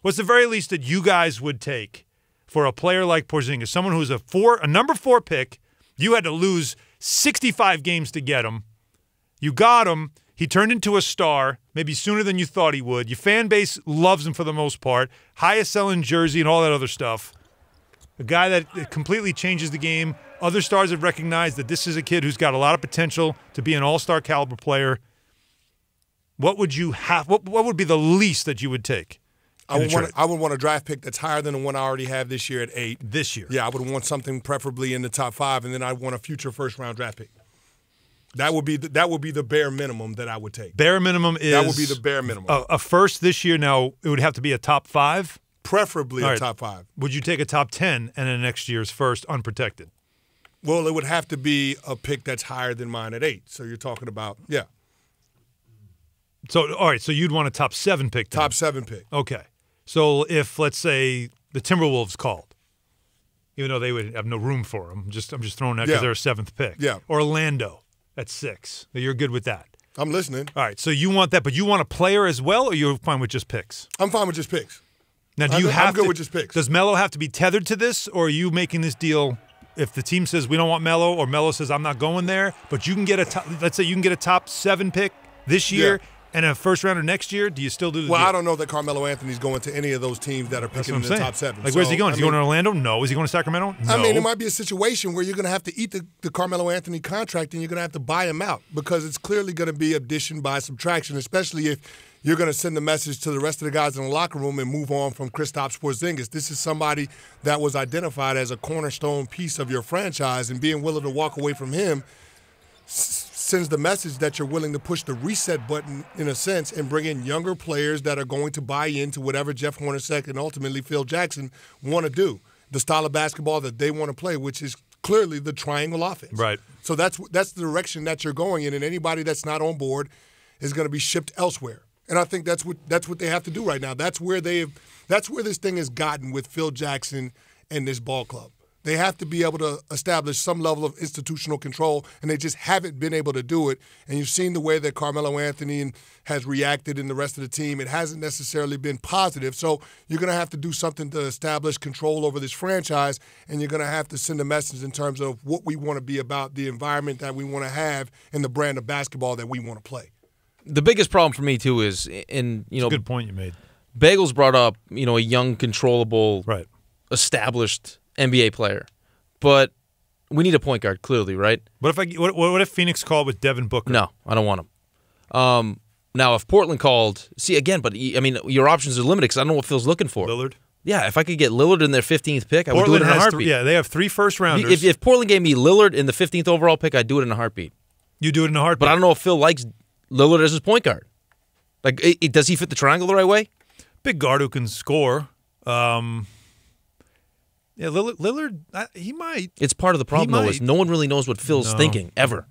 What's the very least that you guys would take for a player like Porzingis, someone who's a number 4 pick? You had to lose 65 games to get him. You got him. He turned into a star, maybe sooner than you thought he would. Your fan base loves him for the most part. Highest selling jersey and all that other stuff. A guy that completely changes the game. Other stars have recognized that this is a kid who's got a lot of potential to be an all-star caliber player. What would you have? What would be the least that you would take? I would want a draft pick that's higher than the one I already have this year at 8. This year? Yeah, I would want something preferably in the top 5, and then I want a future first-round draft pick. That would be the bare minimum that I would take. Bare minimum is? That would be the bare minimum. A first this year. Now, it would have to be a top 5? Preferably a top 5. Would you take a top 10 and then next year's first unprotected? Well, it would have to be a pick that's higher than mine at 8. So you're talking about, yeah. So, all right, so you'd want a top 7 pick then? Top 7 pick. Okay. So if, let's say, the Timberwolves called, even though they would have no room for them, I'm just throwing that because they're a 7th pick. Yeah. Orlando at 6. You're good with that? I'm listening. All right, so you want that, but you want a player as well, or you're fine with just picks? I'm fine with just picks. Now, I'm good with just picks. Does Melo have to be tethered to this, or are you making this deal if the team says we don't want Melo, or Melo says I'm not going there, but you can get let's say you can get a top 7 pick this year and a first rounder next year? Do you still do the deal? I don't know that Carmelo Anthony's going to any of those teams that are picking in the top 7. Like, where's he going? Is he going to Orlando? No. Is he going to Sacramento? No. I mean, it might be a situation where you're going to have to eat the Carmelo Anthony contract and you're going to have to buy him out because it's clearly going to be addition by subtraction, especially if you're going to send the message to the rest of the guys in the locker room and move on from Kristaps Porzingis. This is somebody that was identified as a cornerstone piece of your franchise, and being willing to walk away from him sends the message that you're willing to push the reset button, in a sense, and bring in younger players that are going to buy into whatever Jeff Hornacek and ultimately Phil Jackson want to do, the style of basketball that they want to play, which is clearly the triangle offense. Right. So that's the direction that you're going in, and anybody that's not on board is going to be shipped elsewhere. And I think that's what they have to do right now. That's where this thing has gotten with Phil Jackson and this ball club. They have to be able to establish some level of institutional control, and they just haven't been able to do it. And you've seen the way that Carmelo Anthony has reacted and the rest of the team. It hasn't necessarily been positive. So you're going to have to do something to establish control over this franchise, and you're going to have to send a message in terms of what we want to be about, the environment that we want to have, and the brand of basketball that we want to play. The biggest problem for me, too, is it's a good point you made. Bagels brought up, a young, controllable, right, established NBA player. But we need a point guard, clearly, right? What if Phoenix called with Devin Booker? No, I don't want him. Now, if Portland called, your options are limited because I don't know what Phil's looking for. Lillard? Yeah, if I could get Lillard in their 15th pick, I would do it in a heartbeat. They have 3 first-rounders. If Portland gave me Lillard in the 15th overall pick, I'd do it in a heartbeat. You do it in a heartbeat? But I don't know if Phil likes Lillard as his point guard. Like, does he fit the triangle the right way? Big guard who can score. Lillard, he might. It's part of the problem, though, is no one really knows what Phil's thinking, ever.